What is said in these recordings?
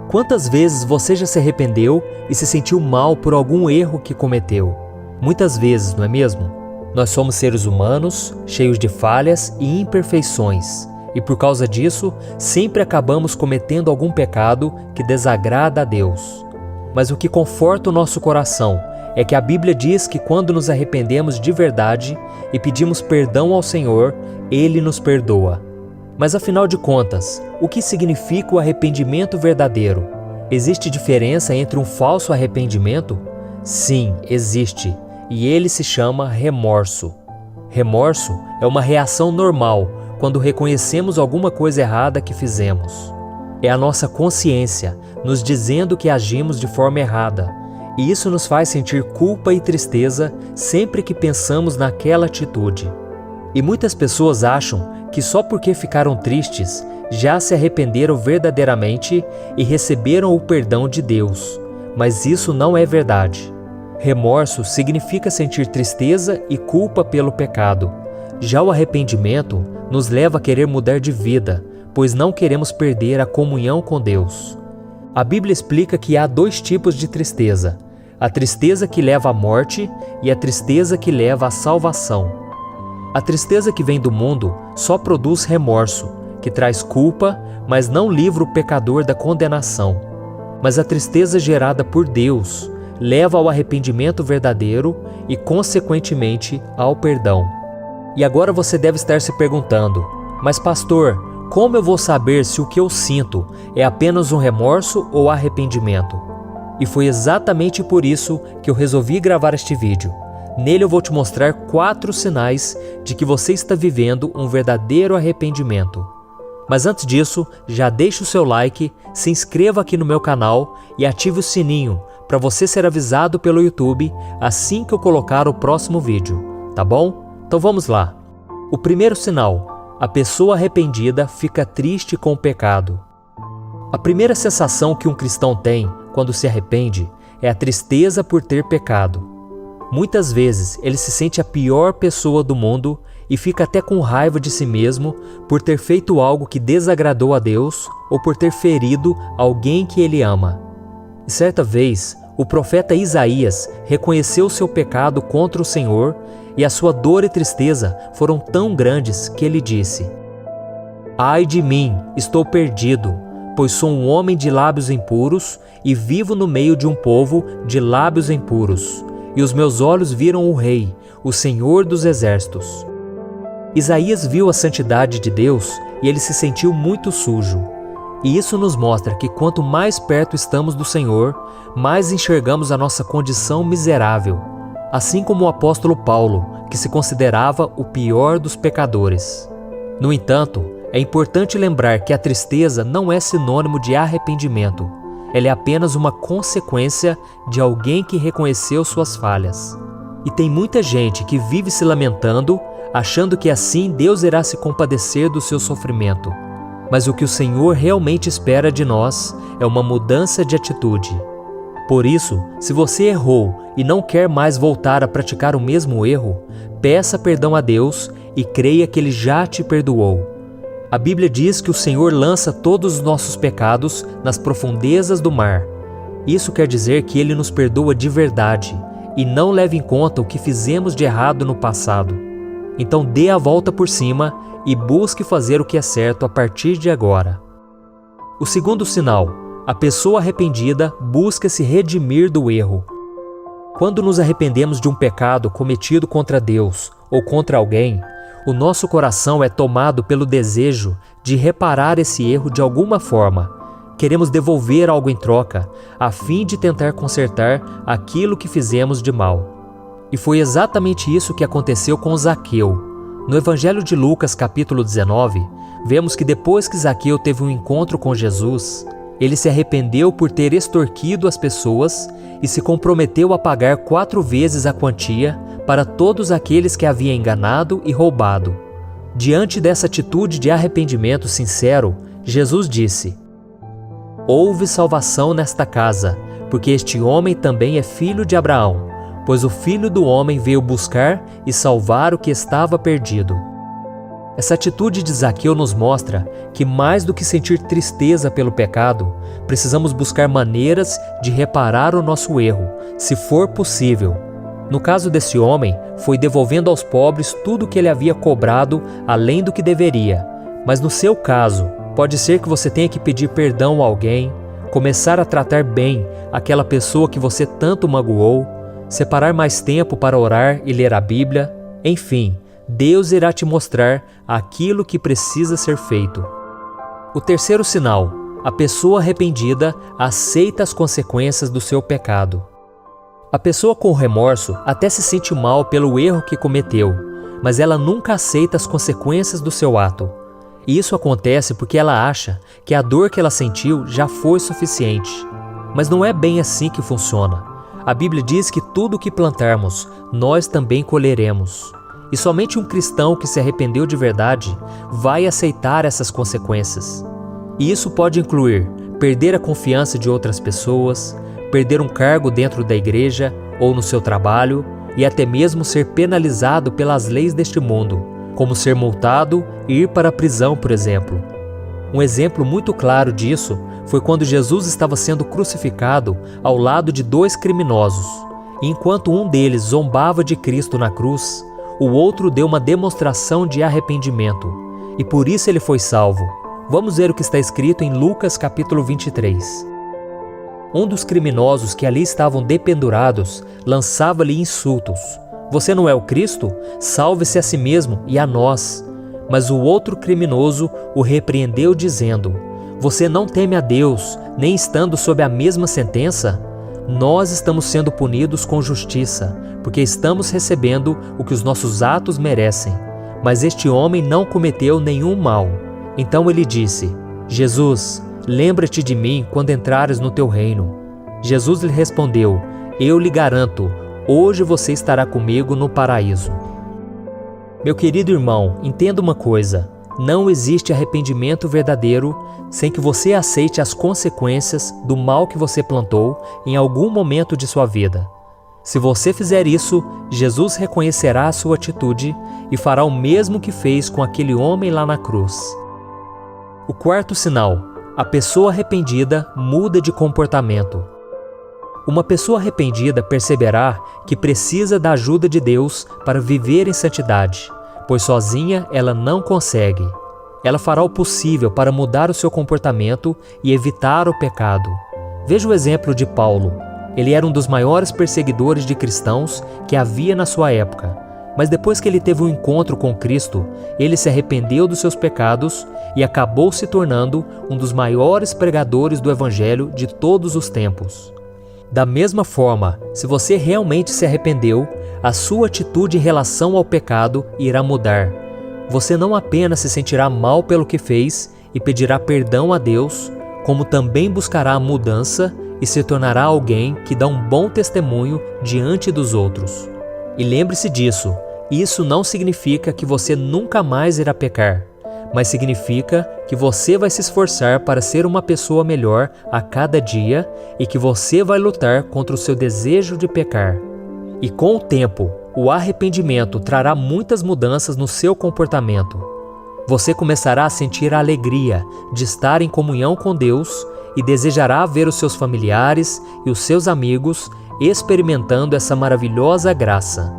Quantas vezes você já se arrependeu e se sentiu mal por algum erro que cometeu? Muitas vezes, não é mesmo? Nós somos seres humanos, cheios de falhas e imperfeições, e por causa disso, sempre acabamos cometendo algum pecado que desagrada a Deus. Mas o que conforta o nosso coração é que a Bíblia diz que quando nos arrependemos de verdade e pedimos perdão ao Senhor, Ele nos perdoa. Mas afinal de contas, o que significa o arrependimento verdadeiro? Existe diferença entre um falso arrependimento? Sim, existe, e ele se chama remorso. Remorso é uma reação normal quando reconhecemos alguma coisa errada que fizemos. É a nossa consciência nos dizendo que agimos de forma errada, e isso nos faz sentir culpa e tristeza sempre que pensamos naquela atitude. E muitas pessoas acham que só porque ficaram tristes já se arrependeram verdadeiramente e receberam o perdão de Deus, mas isso não é verdade. Remorso significa sentir tristeza e culpa pelo pecado. Já o arrependimento nos leva a querer mudar de vida, pois não queremos perder a comunhão com Deus. A Bíblia explica que há dois tipos de tristeza: a tristeza que leva à morte e a tristeza que leva à salvação. A tristeza que vem do mundo só produz remorso, que traz culpa, mas não livra o pecador da condenação. Mas a tristeza gerada por Deus leva ao arrependimento verdadeiro e, consequentemente, ao perdão. E agora você deve estar se perguntando: mas pastor, como eu vou saber se o que eu sinto é apenas um remorso ou arrependimento? E foi exatamente por isso que eu resolvi gravar este vídeo. Nele eu vou te mostrar 4 sinais de que você está vivendo um verdadeiro arrependimento. Mas antes disso, já deixe o seu like, se inscreva aqui no meu canal e ative o sininho para você ser avisado pelo YouTube assim que eu colocar o próximo vídeo, tá bom? Então vamos lá. O primeiro sinal: a pessoa arrependida fica triste com o pecado. A primeira sensação que um cristão tem quando se arrepende é a tristeza por ter pecado. Muitas vezes ele se sente a pior pessoa do mundo e fica até com raiva de si mesmo por ter feito algo que desagradou a Deus ou por ter ferido alguém que ele ama. E certa vez, o profeta Isaías reconheceu seu pecado contra o Senhor e a sua dor e tristeza foram tão grandes que ele disse: "Ai de mim, estou perdido, pois sou um homem de lábios impuros e vivo no meio de um povo de lábios impuros. E os meus olhos viram o Rei, o Senhor dos Exércitos." Isaías viu a santidade de Deus e ele se sentiu muito sujo. E isso nos mostra que quanto mais perto estamos do Senhor, mais enxergamos a nossa condição miserável. Assim como o apóstolo Paulo, que se considerava o pior dos pecadores. No entanto, é importante lembrar que a tristeza não é sinônimo de arrependimento. Ela é apenas uma consequência de alguém que reconheceu suas falhas. E tem muita gente que vive se lamentando, achando que assim Deus irá se compadecer do seu sofrimento. Mas o que o Senhor realmente espera de nós é uma mudança de atitude. Por isso, se você errou e não quer mais voltar a praticar o mesmo erro, peça perdão a Deus e creia que Ele já te perdoou. A Bíblia diz que o Senhor lança todos os nossos pecados nas profundezas do mar. Isso quer dizer que Ele nos perdoa de verdade e não leva em conta o que fizemos de errado no passado. Então dê a volta por cima e busque fazer o que é certo a partir de agora. O segundo sinal: a pessoa arrependida busca se redimir do erro. Quando nos arrependemos de um pecado cometido contra Deus ou contra alguém, o nosso coração é tomado pelo desejo de reparar esse erro de alguma forma. Queremos devolver algo em troca, a fim de tentar consertar aquilo que fizemos de mal. E foi exatamente isso que aconteceu com Zaqueu. No Evangelho de Lucas, capítulo 19, vemos que depois que Zaqueu teve um encontro com Jesus, ele se arrependeu por ter extorquido as pessoas e se comprometeu a pagar 4 vezes a quantia para todos aqueles que havia enganado e roubado. Diante dessa atitude de arrependimento sincero, Jesus disse: "Houve salvação nesta casa, porque este homem também é filho de Abraão, pois o Filho do Homem veio buscar e salvar o que estava perdido." Essa atitude de Zaqueu nos mostra que, mais do que sentir tristeza pelo pecado, precisamos buscar maneiras de reparar o nosso erro, se for possível. No caso desse homem, foi devolvendo aos pobres tudo o que ele havia cobrado além do que deveria. Mas no seu caso, pode ser que você tenha que pedir perdão a alguém, começar a tratar bem aquela pessoa que você tanto magoou, separar mais tempo para orar e ler a Bíblia, enfim, Deus irá te mostrar aquilo que precisa ser feito. O terceiro sinal: a pessoa arrependida aceita as consequências do seu pecado. A pessoa com remorso até se sente mal pelo erro que cometeu, mas ela nunca aceita as consequências do seu ato. E isso acontece porque ela acha que a dor que ela sentiu já foi suficiente. Mas não é bem assim que funciona. A Bíblia diz que tudo o que plantarmos, nós também colheremos. E somente um cristão que se arrependeu de verdade vai aceitar essas consequências. E isso pode incluir perder a confiança de outras pessoas, perder um cargo dentro da igreja ou no seu trabalho e até mesmo ser penalizado pelas leis deste mundo, como ser multado e ir para a prisão, por exemplo. Um exemplo muito claro disso foi quando Jesus estava sendo crucificado ao lado de dois criminosos. E enquanto um deles zombava de Cristo na cruz, o outro deu uma demonstração de arrependimento, e por isso ele foi salvo. Vamos ver o que está escrito em Lucas capítulo 23. Um dos criminosos que ali estavam dependurados lançava-lhe insultos. Você não é o Cristo? Salve-se a si mesmo e a nós. Mas o outro criminoso o repreendeu dizendo: Você não teme a Deus, nem estando sob a mesma sentença? Nós estamos sendo punidos com justiça, porque estamos recebendo o que os nossos atos merecem. Mas este homem não cometeu nenhum mal. Então ele disse: Jesus, lembra-te de mim quando entrares no teu reino. Jesus lhe respondeu: Eu lhe garanto, hoje você estará comigo no paraíso. Meu querido irmão, entenda uma coisa: não existe arrependimento verdadeiro sem que você aceite as consequências do mal que você plantou em algum momento de sua vida. Se você fizer isso, Jesus reconhecerá a sua atitude e fará o mesmo que fez com aquele homem lá na cruz. O quarto sinal: a pessoa arrependida muda de comportamento. Uma pessoa arrependida perceberá que precisa da ajuda de Deus para viver em santidade, pois sozinha ela não consegue. Ela fará o possível para mudar o seu comportamento e evitar o pecado. Veja o exemplo de Paulo. Ele era um dos maiores perseguidores de cristãos que havia na sua época. Mas depois que ele teve um encontro com Cristo, ele se arrependeu dos seus pecados e acabou se tornando um dos maiores pregadores do Evangelho de todos os tempos. Da mesma forma, se você realmente se arrependeu, a sua atitude em relação ao pecado irá mudar. Você não apenas se sentirá mal pelo que fez e pedirá perdão a Deus, como também buscará a mudança e se tornará alguém que dá um bom testemunho diante dos outros. E lembre-se disso, isso não significa que você nunca mais irá pecar, mas significa que você vai se esforçar para ser uma pessoa melhor a cada dia e que você vai lutar contra o seu desejo de pecar. E com o tempo, o arrependimento trará muitas mudanças no seu comportamento. Você começará a sentir a alegria de estar em comunhão com Deus e desejará ver os seus familiares e os seus amigos experimentando essa maravilhosa graça.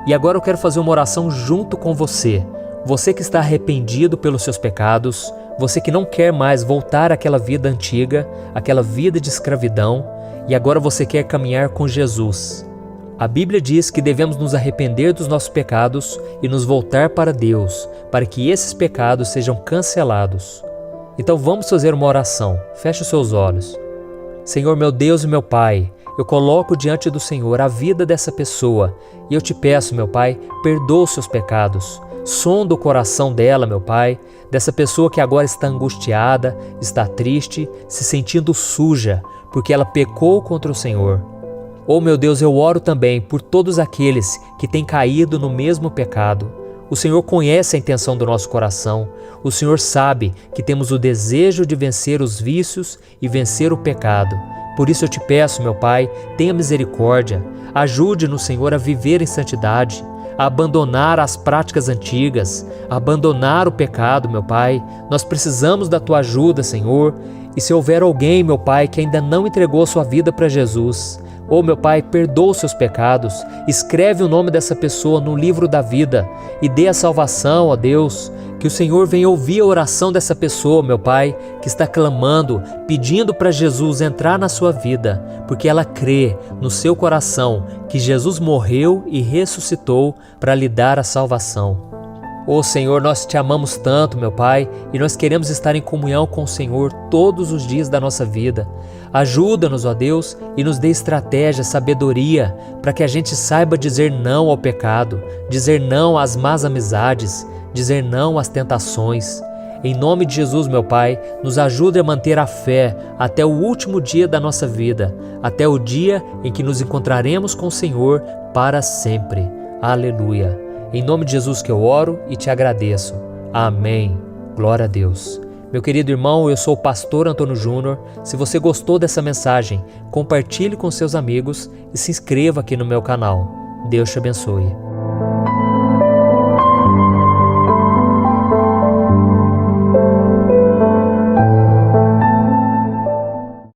E agora eu quero fazer uma oração junto com você. Você que está arrependido pelos seus pecados, você que não quer mais voltar àquela vida antiga, àquela vida de escravidão, e agora você quer caminhar com Jesus. A Bíblia diz que devemos nos arrepender dos nossos pecados e nos voltar para Deus, para que esses pecados sejam cancelados. Então vamos fazer uma oração. Feche os seus olhos. Senhor, meu Deus e meu Pai, eu coloco diante do Senhor a vida dessa pessoa e eu te peço, meu Pai, perdoa os seus pecados. Sonda o coração dela, meu Pai, dessa pessoa que agora está angustiada, está triste, se sentindo suja, porque ela pecou contra o Senhor. Oh, meu Deus, eu oro também por todos aqueles que têm caído no mesmo pecado. O Senhor conhece a intenção do nosso coração. O Senhor sabe que temos o desejo de vencer os vícios e vencer o pecado. Por isso eu te peço, meu Pai, tenha misericórdia. Ajude-nos, Senhor, a viver em santidade. a abandonar as práticas antigas, a abandonar o pecado, meu Pai. Nós precisamos da Tua ajuda, Senhor. E se houver alguém, meu Pai, que ainda não entregou sua vida para Jesus, meu Pai, perdoa os seus pecados, escreve o nome dessa pessoa no livro da vida e dê a salvação, ó Deus. Que o Senhor venha ouvir a oração dessa pessoa, meu Pai, que está clamando, pedindo para Jesus entrar na sua vida, porque ela crê no seu coração que Jesus morreu e ressuscitou para lhe dar a salvação. Senhor, nós te amamos tanto, meu Pai, e nós queremos estar em comunhão com o Senhor todos os dias da nossa vida. Ajuda-nos, ó Deus, e nos dê estratégia, sabedoria, para que a gente saiba dizer não ao pecado, dizer não às más amizades, dizer não às tentações. Em nome de Jesus, meu Pai, nos ajude a manter a fé até o último dia da nossa vida, até o dia em que nos encontraremos com o Senhor para sempre. Aleluia. Em nome de Jesus que eu oro e te agradeço. Amém. Glória a Deus. Meu querido irmão, eu sou o pastor Antônio Júnior. Se você gostou dessa mensagem, compartilhe com seus amigos e se inscreva aqui no meu canal. Deus te abençoe.